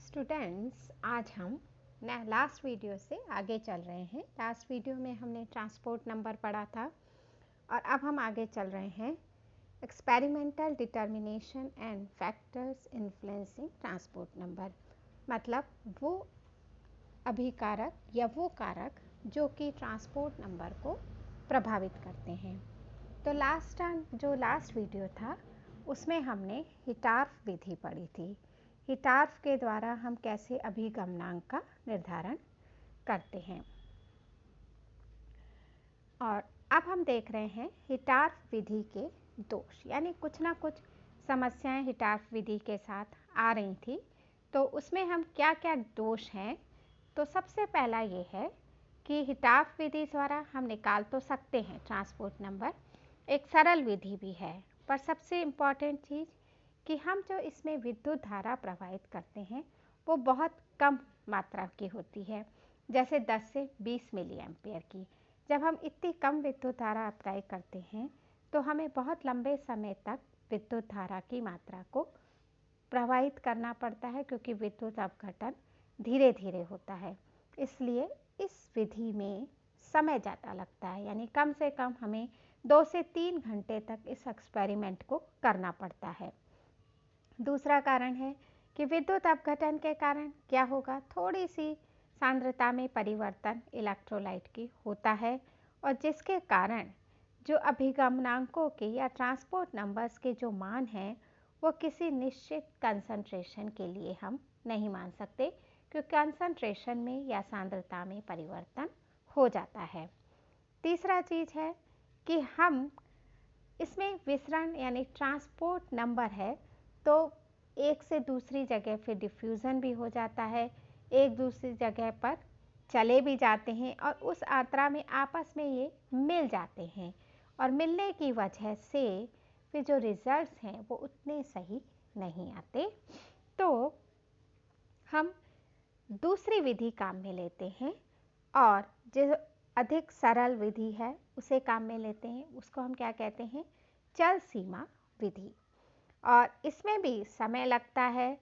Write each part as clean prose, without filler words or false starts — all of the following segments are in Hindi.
स्टूडेंट्स, आज हम लास्ट वीडियो से आगे चल रहे हैं। लास्ट वीडियो में हमने ट्रांसपोर्ट नंबर पढ़ा था और अब हम आगे चल रहे हैं experimental determination and factors influencing transport number. मतलब वो अभिकारक या वो कारक जो कि ट्रांसपोर्ट नंबर को प्रभावित करते हैं। तो लास्ट वीडियो था उसमें हमने हिटार्फ विधि पढ़ी थी। हिटार्फ के द्वारा हम कैसे अभिगमनांक का निर्धारण करते हैं। और अब हम देख रहे हैं हिटार्फ विधि के दोष, यानी कुछ ना कुछ समस्याएं हिटार्फ विधि के साथ आ रही थी। तो उसमें हम क्या क्या दोष हैं, तो सबसे पहला ये है कि हिटार्फ विधि द्वारा हम निकाल तो सकते हैं ट्रांसपोर्ट नंबर, एक सरल विधि भी है, पर सबसे इम्पॉर्टेंट चीज़ कि हम जो इसमें विद्युत धारा प्रवाहित करते हैं वो बहुत कम मात्रा की होती है, जैसे 10 से 20 मिली एम्पियर की। जब हम इतनी कम विद्युत धारा अप्लाई करते हैं तो हमें बहुत लंबे समय तक विद्युत धारा की मात्रा को प्रवाहित करना पड़ता है, क्योंकि विद्युत अपघटन धीरे धीरे होता है। इसलिए इस विधि में समय ज़्यादा लगता है, यानी कम से कम हमें 2 से 3 घंटे तक इस एक्सपेरिमेंट को करना पड़ता है। दूसरा कारण है कि विद्युत अपघटन के कारण क्या होगा, थोड़ी सी सांद्रता में परिवर्तन इलेक्ट्रोलाइट की होता है, और जिसके कारण जो अभिगमनांकों के या ट्रांसपोर्ट नंबर्स के जो मान हैं वो किसी निश्चित कंसंट्रेशन के लिए हम नहीं मान सकते, क्योंकि कंसंट्रेशन में या सांद्रता में परिवर्तन हो जाता है। तीसरा चीज़ है कि हम इसमें विसरण यानी ट्रांसपोर्ट नंबर है तो एक से दूसरी जगह फिर डिफ्यूज़न भी हो जाता है, एक दूसरी जगह पर चले भी जाते हैं और उस मात्रा में आपस में ये मिल जाते हैं, और मिलने की वजह से फिर जो रिजल्ट्स हैं वो उतने सही नहीं आते। तो हम दूसरी विधि काम में लेते हैं और जो अधिक सरल विधि है उसे काम में लेते हैं। उसको हम क्या कहते हैं, चल सीमा विधि। और इसमें भी समय लगता है,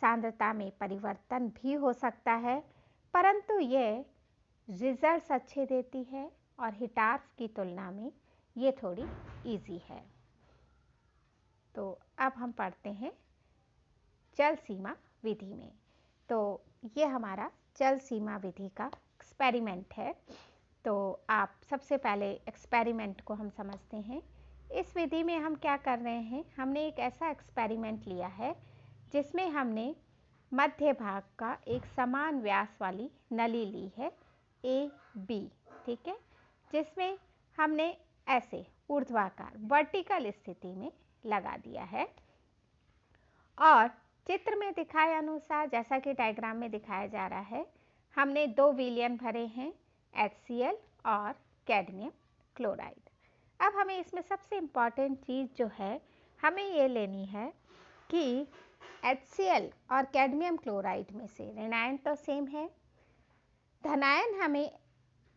सांद्रता में परिवर्तन भी हो सकता है, परंतु ये रिजल्ट्स अच्छे देती है और हिटार्फ की तुलना में ये थोड़ी इजी है। तो अब हम पढ़ते हैं चल सीमा विधि में। तो ये हमारा चल सीमा विधि का एक्सपेरिमेंट है। तो आप सबसे पहले एक्सपेरिमेंट को हम समझते हैं। इस विधि में हम क्या कर रहे हैं, हमने एक ऐसा एक्सपेरिमेंट लिया है जिसमें हमने मध्य भाग का एक समान व्यास वाली नली ली है ए बी, ठीक है, जिसमें हमने ऐसे ऊर्ध्वाकार वर्टिकल स्थिति में लगा दिया है। और चित्र में दिखाए अनुसार, जैसा कि डायग्राम में दिखाया जा रहा है, हमने 2 विलयन भरे हैं, HCl और कैडमियम क्लोराइड। अब हमें इसमें सबसे इम्पॉर्टेंट चीज़ जो है हमें ये लेनी है कि HCl और कैडमियम क्लोराइड में से ऋणायन तो सेम है, धनायन हमें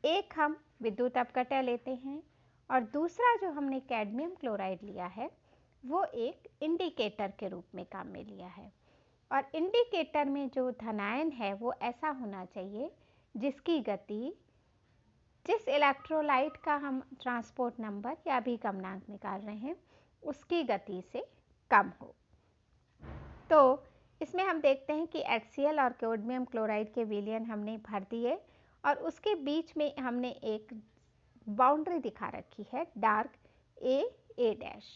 एक हम विद्युत अपघटन लेते हैं, और दूसरा जो हमने कैडमियम क्लोराइड लिया है वो एक इंडिकेटर के रूप में काम में लिया है। और इंडिकेटर में जो धनायन है वो ऐसा होना चाहिए जिसकी गति जिस इलेक्ट्रोलाइट का हम ट्रांसपोर्ट नंबर या अभिगमनांक निकाल रहे हैं उसकी गति से कम हो। तो इसमें हम देखते हैं कि HCl और कैडमियम क्लोराइड के विलयन हमने भर दिए और उसके बीच में हमने एक बाउंड्री दिखा रखी है डार्क A डैश।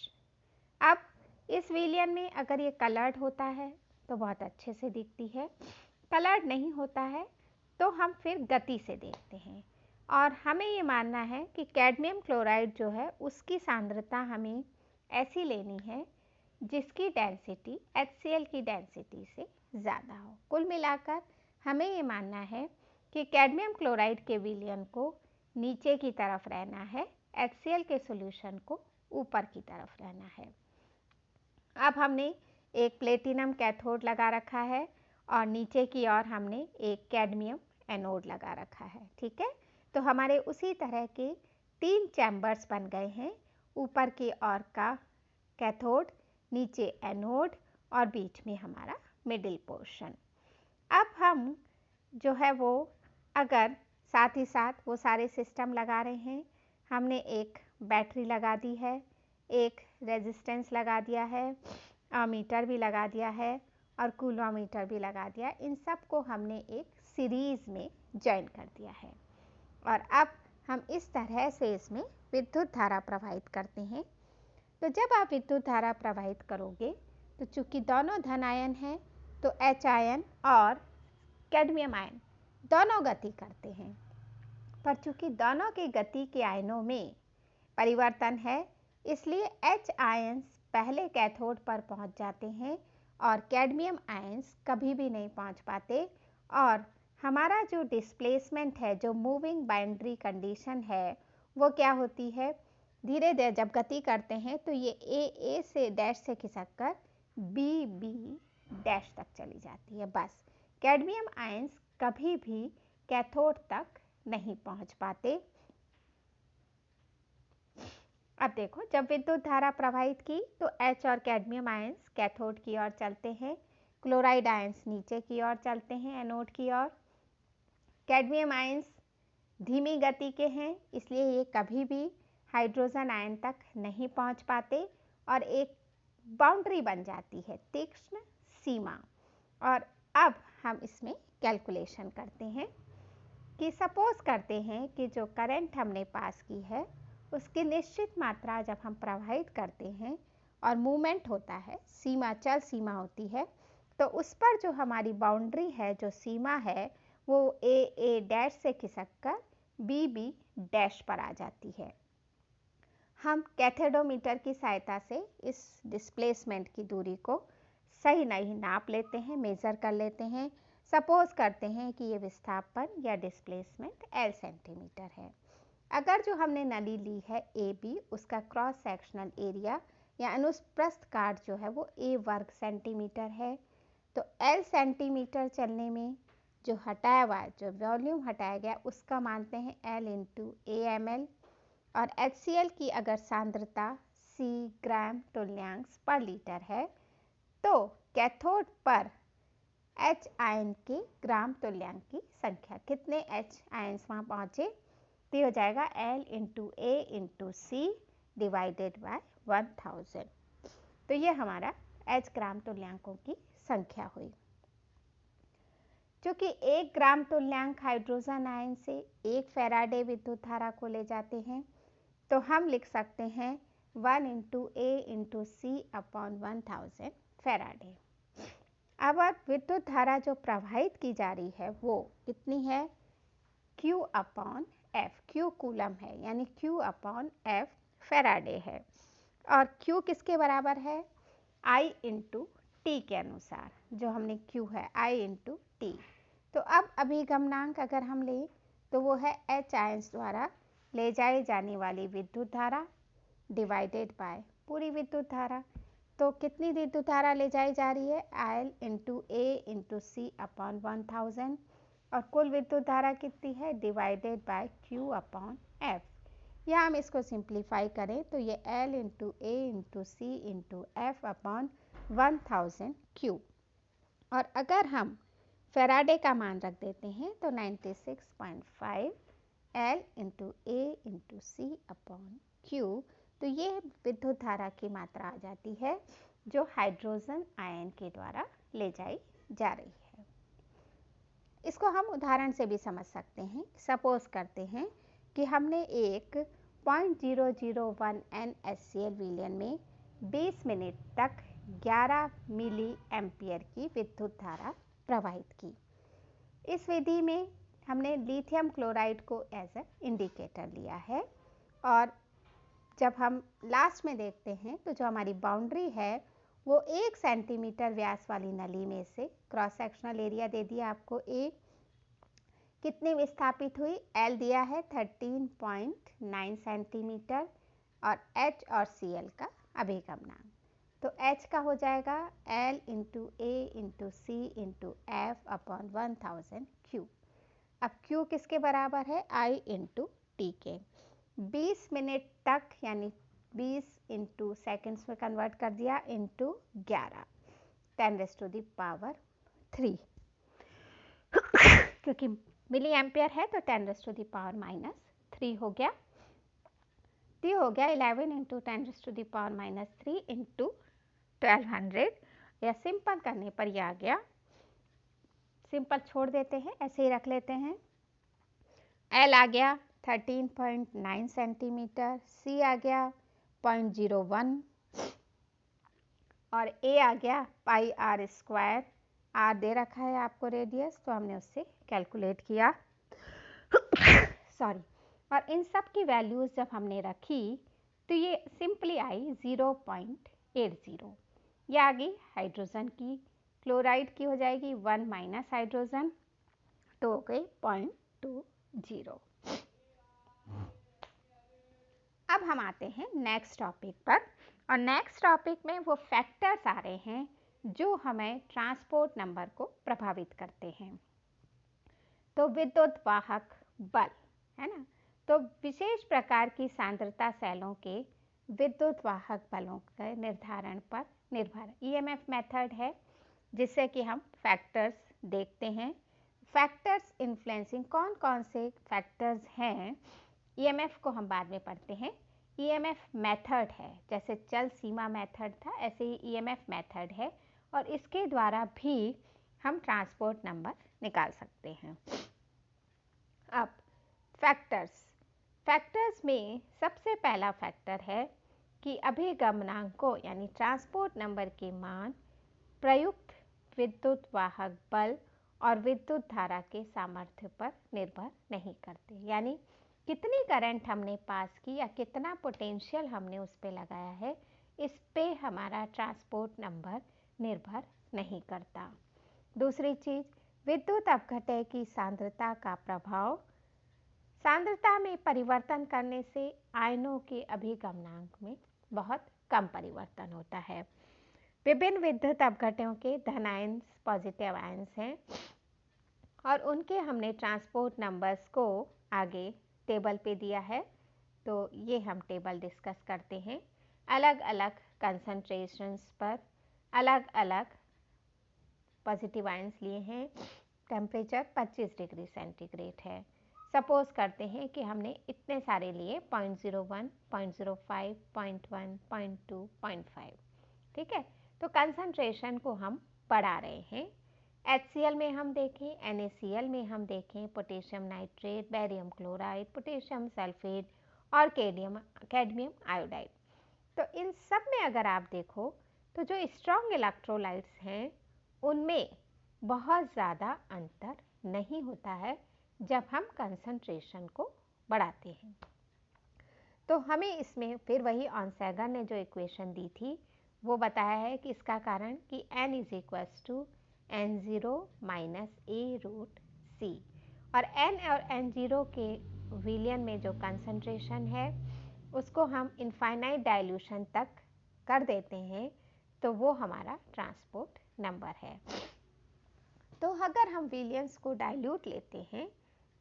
अब इस विलयन में अगर ये कलर्ड होता है तो बहुत अच्छे से दिखती है, कलर्ड नहीं होता है तो हम फिर गति से देखते हैं। और हमें ये मानना है कि कैडमियम क्लोराइड जो है उसकी सांद्रता हमें ऐसी लेनी है जिसकी डेंसिटी HCl की डेंसिटी से ज़्यादा हो। कुल मिलाकर हमें ये मानना है कि कैडमियम क्लोराइड के विलयन को नीचे की तरफ रहना है, HCl के सॉल्यूशन को ऊपर की तरफ रहना है। अब हमने एक प्लेटिनम कैथोड लगा रखा है और नीचे की ओर हमने एक कैडमियम एनोड लगा रखा है, ठीक है। तो हमारे उसी तरह के 3 चैम्बर्स बन गए हैं, ऊपर की ओर का कैथोड, नीचे एनोड और बीच में हमारा मिडिल पोर्शन। हम जो है वो अगर साथ ही साथ वो सारे सिस्टम लगा रहे हैं, हमने एक बैटरी लगा दी है, एक रेजिस्टेंस लगा दिया है, मीटर भी लगा दिया है और कूलोमीटर भी लगा दिया, इन सब को हमने एक सीरीज़ में जॉइन कर दिया है। और अब हम इस तरह से इसमें विद्युत धारा प्रवाहित करते हैं। तो जब आप विद्युत धारा प्रवाहित करोगे तो चूंकि दोनों धन आयन हैं तो H आयन और कैडमियम आयन दोनों गति करते हैं, पर चूंकि दोनों की गति के आयनों में परिवर्तन है इसलिए H आयन्स पहले कैथोड पर पहुंच जाते हैं और कैडमियम आयन्स कभी भी नहीं पहुंच पाते, और हमारा जो डिस्प्लेसमेंट है, जो मूविंग बाउंड्री कंडीशन है, वो क्या होती है, धीरे धीरे जब गति करते हैं तो ये ए से डैश से खिसक कर बी डैश तक चली जाती है। बस कैडमियम आयन्स कभी भी कैथोड तक नहीं पहुंच पाते। अब देखो, जब विद्युत धारा प्रवाहित की तो H और कैडमियम आयन्स कैथोड की ओर चलते हैं, क्लोराइड आयन्स नीचे की ओर चलते हैं एनोड की ओर। कैडमियम आयन्स धीमी गति के हैं इसलिए ये कभी भी हाइड्रोजन आयन तक नहीं पहुंच पाते और एक बाउंड्री बन जाती है, तीक्ष्ण सीमा। और अब हम इसमें कैलकुलेशन करते हैं कि सपोज करते हैं कि जो करंट हमने पास की है उसकी निश्चित मात्रा जब हम प्रवाहित करते हैं और मूवमेंट होता है, सीमा चल सीमा होती है, तो उस पर जो हमारी बाउंड्री है, जो सीमा है, वो ए डैश से खिसक कर बी डैश पर आ जाती है। हम कैथोडोमीटर की सहायता से इस डिस्प्लेसमेंट की दूरी को सही नहीं नाप लेते हैं, मेज़र कर लेते हैं। सपोज करते हैं कि ये विस्थापन या डिस्प्लेसमेंट L सेंटीमीटर है। अगर जो हमने नली ली है AB, उसका क्रॉस सेक्शनल एरिया या अनुप्रस्थ काट जो है वो A वर्ग सेंटीमीटर है, तो L सेंटीमीटर चलने में जो हटाया हुआ, जो वॉल्यूम हटाया गया उसका मानते हैं L इंटू AML, और HCl की अगर सांद्रता C ग्राम तुल्यांक पर लीटर है तो कैथोड पर H आयन के ग्राम तुल्यांक की संख्या, कितने H आयन्स वहाँ पहुँचे, तो हो जाएगा L into A into C divided by 1000। तो ये हमारा H ग्राम तुल्यांकों की संख्या हुई। क्योंकि 1 ग्राम तुल्यांक हाइड्रोजन आयन से 1 फैराडे विद्युत धारा को ले जाते हैं, तो हम लिख सकते हैं 1 into A into C upon 1000 Faraday. अब विद्युत धारा जो प्रवाहित की जा रही है वो कितनी है, Q upon F, Q coulomb है यानी Q अपॉन F फैराडे है, और Q किसके बराबर है, I इंटू टी के अनुसार, जो हमने Q है I इंटू टी। तो अब अभिगमनांक अगर हम लें तो वो है H आयन्स द्वारा ले जाई जाने वाली विद्युत धारा डिवाइडेड बाय पूरी विद्युत धारा। तो कितनी विद्युत धारा ले जाई जा रही है, L into A into C upon 1000, और कुल विद्युत धारा कितनी है, divided by Q upon F। या हम इसको सिंप्लीफाई करें तो ये L into A into C into F upon 1000 Q, और अगर हम फैराडे का मान रख देते हैं तो 96.5 L into A into C upon Q, तो ये विद्युत धारा की मात्रा आ जाती है जो हाइड्रोजन आयन के द्वारा ले जाई जा रही है। इसको हम उदाहरण से भी समझ सकते हैं। सपोज करते हैं कि हमने एक 0.001 NaCl विलयन में 20 मिनट तक 11 मिली एम्पियर की विद्युत धारा प्रवाहित की। इस विधि में हमने लिथियम क्लोराइड को एज ए इंडिकेटर लिया है, और जब हम लास्ट में देखते हैं तो जो हमारी बाउंड्री है वो 1 सेंटीमीटर व्यास वाली नली में से क्रॉस सेक्शनल एरिया दे दिया आपको A, कितनी विस्थापित हुई, L दिया है 13.9 सेंटीमीटर, और H और Cl का अभिगमनांक, तो H का हो जाएगा L into A into C into F upon 1000 Q। अब Q किसके बराबर है, I इंटू टी के। 20 मिनट तक यानी 20 इंटू सेकेंड्स में कन्वर्ट कर दिया इंटू 11, 10⁻³ 3। क्योंकि मिली एम्पियर है तो 10⁻³ हो गया। तो हो गया 11 × 10⁻³ इंटू 1200। या सिंपल करने पर यह आ गया, सिंपल छोड़ देते हैं, ऐसे ही रख लेते हैं। L आ गया 13.9 सेंटीमीटर, C आ गया 0.01 और A आ गया πr²। R दे रखा है आपको रेडियस, तो हमने उससे कैलकुलेट किया सॉरी। और इन सब की वैल्यूज जब हमने रखी तो ये सिंपली आई 0.80। ये आ गई हाइड्रोजन की, क्लोराइड की हो जाएगी 1 - हाइड्रोजन, तो हो गई 0.20। अब हम आते हैं नेक्स्ट टॉपिक पर, और नेक्स्ट टॉपिक में वो फैक्टर्स आ रहे हैं जो हमें ट्रांसपोर्ट नंबर को प्रभावित करते हैं। तो विद्युत वाहक बल है ना, तो विशेष प्रकार की सांद्रता सेलों के विद्युत वाहक बलों के निर्धारण पर निर्भर ईएमएफ मेथड है, जिससे कि हम फैक्टर्स देखते हैं। फैक्टर्स इन्फ्लुएंसिंग, कौन कौन से फैक्टर्स हैं, ईएमएफ को हम बाद में पढ़ते हैं। ईएमएफ मेथड है, जैसे चल सीमा मेथड था ऐसे ही ईएमएफ मेथड है, और इसके द्वारा भी हम ट्रांसपोर्ट नंबर निकाल सकते हैं। अब फैक्टर्स में सबसे पहला फैक्टर है कि अभिगमनांकों यानी ट्रांसपोर्ट नंबर के मान प्रयुक्त विद्युत वाहक बल और विद्युत धारा के सामर्थ्य पर निर्भर नहीं करते। यानी कितनी करंट हमने पास की या कितना पोटेंशियल हमने उस पर लगाया है, इस पे हमारा ट्रांसपोर्ट नंबर निर्भर नहीं करता। दूसरी चीज, विद्युत अपघटय की सांद्रता का प्रभाव। सांद्रता में परिवर्तन करने से आयनों के अभिगमनांक में बहुत कम परिवर्तन होता है। विभिन्न विद्युत अपघटयों के धन आयंस, पॉजिटिव आयंस हैं, और उनके हमने ट्रांसपोर्ट नंबर्स को आगे टेबल पे दिया है, तो ये हम टेबल डिस्कस करते हैं। अलग अलग कंसंट्रेशंस पर अलग अलग पॉजिटिव आयंस लिए हैं। टेम्परेचर 25 डिग्री सेंटीग्रेड है। सपोज करते हैं कि हमने इतने सारे लिए 0.01, 0.05, 0.1, 0.2, 0.5, ठीक है। तो कंसंट्रेशन को हम बढ़ा रहे हैं। HCl में हम देखें, NaCl में हम देखें, potassium nitrate, barium chloride, potassium sulphate और कैडमियम आयोडाइड। तो इन सब में अगर आप देखो तो जो स्ट्रॉन्ग इलेक्ट्रोलाइट्स हैं उनमें बहुत ज़्यादा अंतर नहीं होता है जब हम कंसंट्रेशन को बढ़ाते हैं। तो हमें इसमें फिर वही ऑनसैगर ने जो इक्वेशन दी थी वो बताया है कि इसका कारण कि N = N0 - A√C, और N और N0 के विलयन में जो कंसंट्रेशन है उसको हम इनफाइनाइट डाइल्यूशन तक कर देते हैं, तो वो हमारा ट्रांसपोर्ट नंबर है। तो अगर हम विलियंस को डाइल्यूट लेते हैं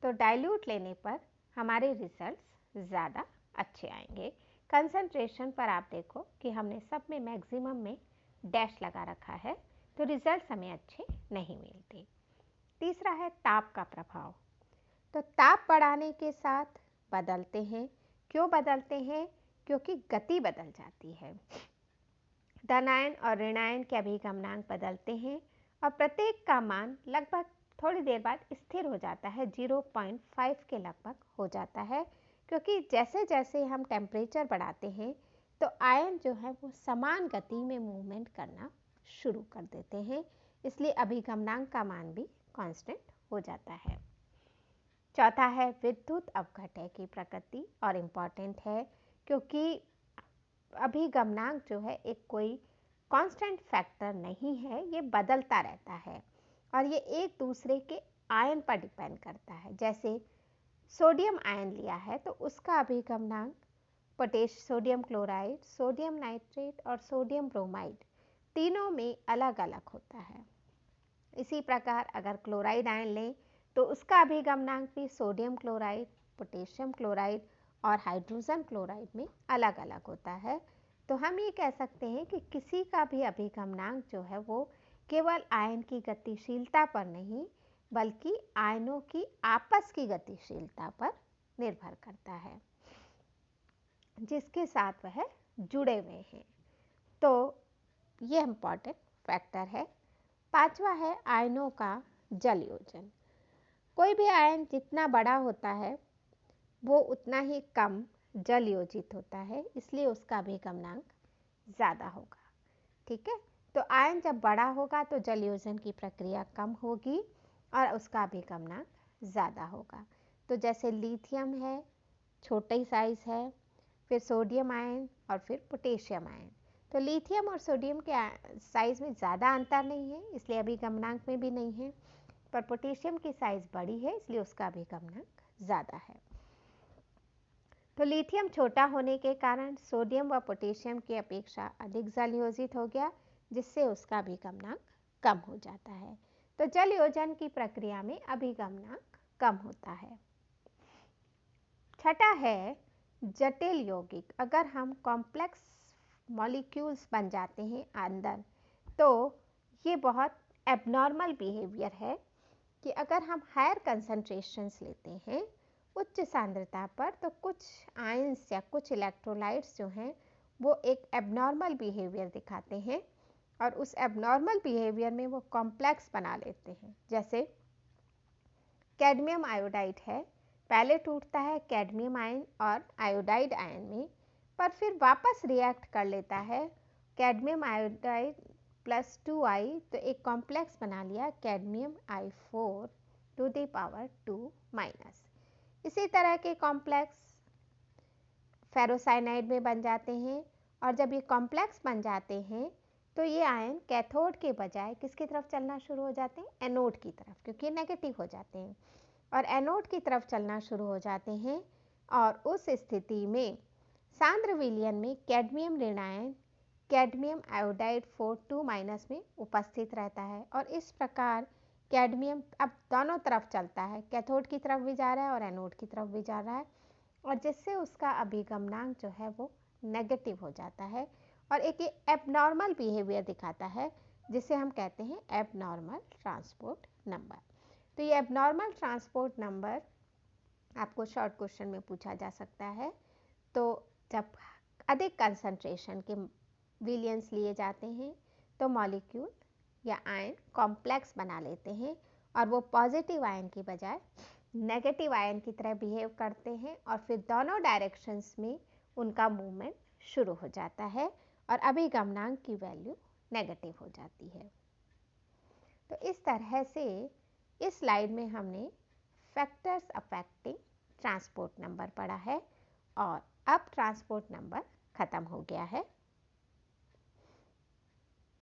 तो डाइल्यूट लेने पर हमारे रिजल्ट्स ज़्यादा अच्छे आएंगे। कंसंट्रेशन पर आप देखो कि हमने सब में मैक्सिमम में डैश लगा रखा है, तो रिजल्ट्स हमें अच्छे नहीं मिलते। तीसरा है ताप का प्रभाव। तो ताप बढ़ाने के साथ बदलते हैं। क्यों बदलते हैं? क्योंकि गति बदल जाती है। धनायन और ऋणायन के अभिगमनांक बदलते हैं और प्रत्येक का मान लगभग थोड़ी देर बाद स्थिर हो जाता है, 0.5 के लगभग हो जाता है, क्योंकि जैसे जैसे हम टेम्परेचर बढ़ाते हैं तो आयन जो है वो समान गति में मूवमेंट करना शुरू कर देते हैं, इसलिए अभिगमनांक का मान भी कांस्टेंट हो जाता है। चौथा है विद्युत अपघटय की प्रकृति, और इम्पॉर्टेंट है क्योंकि अभिगमनांक जो है एक कोई कांस्टेंट फैक्टर नहीं है, ये बदलता रहता है और ये एक दूसरे के आयन पर डिपेंड करता है। जैसे सोडियम आयन लिया है तो उसका अभिगमनांक सोडियम क्लोराइड, सोडियम नाइट्रेट और सोडियम ब्रोमाइड तीनों में अलग अलग होता है। इसी प्रकार अगर क्लोराइड आयन लें तो उसका अभिगमनांक भी सोडियम क्लोराइड, पोटेशियम क्लोराइड और हाइड्रोजन क्लोराइड में अलग अलग होता है। तो हम ये कह सकते हैं कि किसी का भी अभिगमनांक जो है वो केवल आयन की गतिशीलता पर नहीं बल्कि आयनों की आपस की गतिशीलता पर निर्भर करता है जिसके साथ वह जुड़े हुए हैं। तो ये इम्पॉर्टेंट फैक्टर है। पांचवा है आयनों का जल योजन। कोई भी आयन जितना बड़ा होता है वो उतना ही कम जल योजित होता है, इसलिए उसका अभिगमनांक ज़्यादा होगा। ठीक है, तो आयन जब बड़ा होगा तो जल योजन की प्रक्रिया कम होगी और उसका अभिगमनांक ज़्यादा होगा। तो जैसे लिथियम है, छोटे साइज है, फिर सोडियम आयन और फिर पोटेशियम आयन। तो लिथियम और सोडियम के साइज में ज़्यादा अंतर नहीं है, इसलिए अभिगमनांक में भी नहीं है, पर पोटेशियम की साइज बड़ी है इसलिए उसका अभिगमनांक ज़्यादा है। तो लिथियम छोटा होने के कारण सोडियम व पोटेशियम की अपेक्षा अधिक जल योजित हो गया, जिससे उसका अभिगमनांक कम हो जाता है। तो जल योजन की प्रक्रिया में अभिगमनांक कम होता है। छठा है जटिल यौगिक। अगर हम कॉम्प्लेक्स मॉलिक्यूल्स बन जाते हैं अंदर, तो ये बहुत एबनॉर्मल बिहेवियर है कि अगर हम हायर कंसंट्रेशंस लेते हैं उच्च सांद्रता पर, तो कुछ आयंस या कुछ इलेक्ट्रोलाइट्स जो हैं वो एक एबनॉर्मल बिहेवियर दिखाते हैं और उस एबनॉर्मल बिहेवियर में वो कॉम्प्लेक्स बना लेते हैं। जैसे कैडमियम आयोडाइड है, पहले टूटता है कैडमियम आयन और आयोडाइड आयन में, पर फिर वापस रिएक्ट कर लेता है कैडमियम आयोडाइड प्लस 2i, तो एक कॉम्प्लेक्स बना लिया cadmium i4 to the power 2 minus. इसी तरह के कॉम्प्लेक्स फेरोसाइनाइड में बन जाते हैं और जब ये कॉम्प्लेक्स बन जाते हैं तो ये आयन कैथोड के बजाय किसकी तरफ चलना शुरू हो जाते हैं? एनोड की तरफ, क्योंकि नेगेटिव हो जाते हैं और एनोड की तरफ चलना शुरू हो जाते हैं। और उस स्थिति में सांद्र विलयन में कैडमियम ऋण आयन कैडमियम आयोडाइड 4 माइनस में उपस्थित रहता है और इस प्रकार कैडमियम अब दोनों तरफ चलता है, कैथोड की तरफ भी जा रहा है और एनोड की तरफ भी जा रहा है, और जिससे उसका अभिगमनांक जो है वो नेगेटिव हो जाता है और एक एबनॉर्मल बिहेवियर दिखाता है जिसे हम कहते हैं एबनॉर्मल ट्रांसपोर्ट नंबर। तो ये एबनॉर्मल ट्रांसपोर्ट नंबर आपको शॉर्ट क्वेश्चन में पूछा जा सकता है। तो जब अधिक कंसंट्रेशन के विलियंस लिए जाते हैं तो मॉलिक्यूल या आयन कॉम्प्लेक्स बना लेते हैं और वो पॉजिटिव आयन की बजाय नेगेटिव आयन की तरह बिहेव करते हैं और फिर दोनों डायरेक्शंस में उनका मूवमेंट शुरू हो जाता है और अभिगमनांक की वैल्यू नेगेटिव हो जाती है। तो इस तरह से इस स्लाइड में हमने फैक्टर्स अफेक्टिंग ट्रांसपोर्ट नंबर पढ़ा है और अब ट्रांसपोर्ट नंबर खत्म हो गया है।